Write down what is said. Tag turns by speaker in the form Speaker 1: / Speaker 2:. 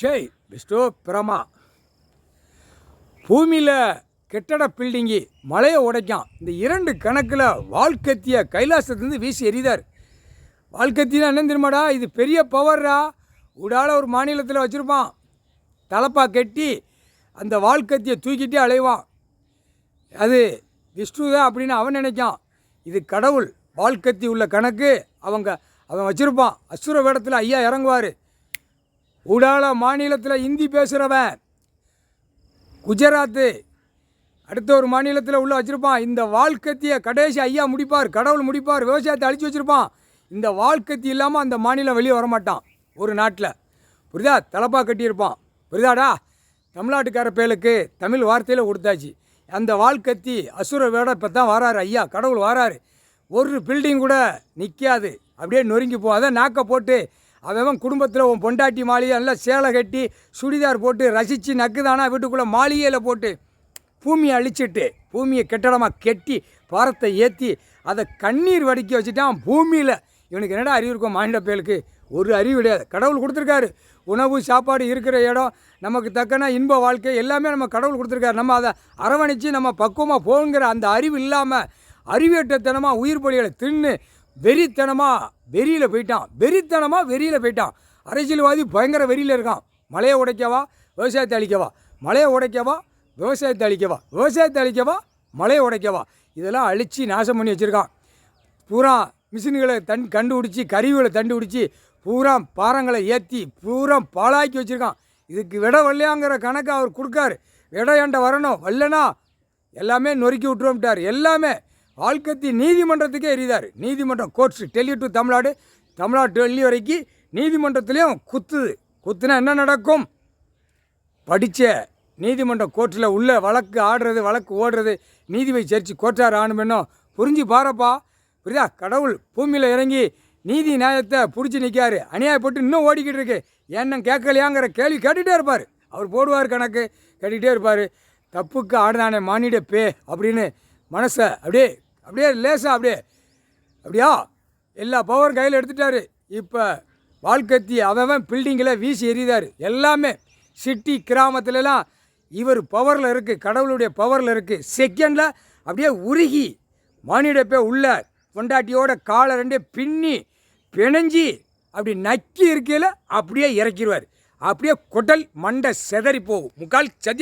Speaker 1: ஜெய் விஷ்ணு பிரமா. பூமியில் கெட்டட பில்டிங்கி மலையை உடைக்கான். இந்த 2 கணக்கில் வாழ்க்கத்தியை கைலாசத்துலேருந்து வீசி எறிதார். வாழ்க்கத்தினா என்ன தெரியுமாடா? இது பெரிய பவர்ரா. உடால ஒரு மாநிலத்தில் வச்சுருப்பான், தலப்பா கட்டி அந்த வாழ்க்கத்தியை தூக்கிட்டே அலைவான். அது விஷ்ணு தான் அப்படின்னு அவன் நினைக்கான். இது கடவுள். வாழ்க்கத்தி உள்ள கணக்கு அவன் வச்சுருப்பான். அசுர வேடத்தில் ஐயா இறங்குவார். உடால மாநிலத்தில் ஹிந்தி பேசுகிறவன் குஜராத்து, அடுத்த ஒரு மாநிலத்தில் உள்ள வச்சுருப்பான். இந்த வாழ்க்கத்தியை கடைசி ஐயா முடிப்பார், கடவுள் முடிப்பார். விவசாயத்தை அழிச்சு வச்சுருப்பான். இந்த வாழ்க்கத்தி இல்லாமல் அந்த மாநிலம் வெளியே வரமாட்டான் ஒரு நாட்டில். புரியுதா? தலப்பா கட்டியிருப்பான். புரியுதாடா? தமிழ்நாட்டுக்கார பேலுக்கு தமிழ் வார்த்தையில் கொடுத்தாச்சு. அந்த வாழ்க்கத்தி அசுர வேட இப்போ தான் வராரு ஐயா, கடவுள் வராரு. ஒரு பில்டிங் கூட நிற்காது, அப்படியே நொறுங்கி போ. அதை நாக்க போட்டு அவன் குடும்பத்தில் உன் பொண்டாட்டி மாளிகை நல்லா சேலை கட்டி சுடிதார் போட்டு ரசித்து நக்குதானா வீட்டுக்குள்ளே மாளிகையில் போட்டு பூமியை அழிச்சிட்டு பூமியை கெட்டடமாக கெட்டி பாரத்தை ஏற்றி அதை கண்ணீர் வடிக்க வச்சுட்டான் பூமியில். இவனுக்கு என்னடா அறிவு இருக்கும்? மானிட பயலுக்கு ஒரு அறிவு கிடையாது. கடவுள் கொடுத்துருக்காரு. உணவு சாப்பாடு இருக்கிற இடம், நமக்கு தக்கன இன்ப வாழ்க்கை எல்லாமே நம்ம கடவுள் கொடுத்துருக்காரு. நம்ம அதை அரவணைச்சு நம்ம பக்குவமாக போங்கிற அந்த அறிவு இல்லாமல் அறிவேட்டத்தனமாக உயிர் பலிகளை தின்னு வெறியில் போயிட்டான். அரசியல்வாதி பயங்கர வெறியில் இருக்கான். மலையை உடைக்கவா, விவசாயத்தை அழிக்கவா? மலையை உடைக்கவா, விவசாயத்தை அழிக்கவா? விவசாயத்தை அழிக்கவா, மலையை உடைக்கவா? இதெல்லாம் அழித்து நாசம் பண்ணி வச்சுருக்கான். பூரா மிஷின்களை கண்டுபிடிச்சி, கருவிகளை கண்டுபிடிச்சி பூரா பாறங்களை ஏற்றி பூரா பாலாக்கி வச்சுருக்கான். இதுக்கு விட வரலையாங்கிற கணக்கு அவர் கொடுக்காரு. விட ஏண்ட வரணும், வரலனா எல்லாமே நொறுக்கி விட்டுருவோம்ட்டார். எல்லாமே வாழ்க்கத்தி நீதிமன்றத்துக்கே எறிதார். நீதிமன்றம், கோர்ட்ஸ், டெல்லி டு தமிழ்நாடு, தமிழ்நாடு டெல்லி வரைக்கும் நீதிமன்றத்துலேயும் குத்துனா என்ன நடக்கும்? படித்த நீதிமன்றம் கோர்ட்டில் உள்ள வழக்கு ஆடுறது, வழக்கு ஓடுறது, நீதிபதி சர்ச்சு கோர்ட்டார் ஆணுமென்னோ புரிஞ்சு பாருப்பா. புரியுதா? கடவுள் பூமியில் இறங்கி நீதி நியாயத்தை பிடிச்சி நிற்காரு. அநியாயப்பட்டு இன்னும் ஓடிக்கிட்டு இருக்கு. ஏன்னு கேட்கலையாங்கிற கேள்வி கேட்டுகிட்டே இருப்பார். அவர் போடுவார் கணக்கு, கேட்டுக்கிட்டே இருப்பார். தப்புக்கு ஆடுதானே மானிட பே அப்படின்னு மனசை அப்படியே லேசாக அப்படியா எல்லா பவர் கையில் எடுத்துட்டார். இப்போ வாழ்க்கத்தி அவன் பில்டிங்கில் வீசி எறிதார். எல்லாமே சிட்டி கிராமத்துலலாம் இவர் பவரில் இருக்குது, கடவுளுடைய பவரில் இருக்குது. செகண்டில் அப்படியே உருகி மானிடப்பே உள்ள பொண்டாட்டியோட காலை 2 பின்னி பிணைஞ்சி அப்படி நக்கி இருக்கையில் அப்படியே இறக்கிடுவார். அப்படியே குடல் மண்டை செதறி போகும், முக்கால் சதி.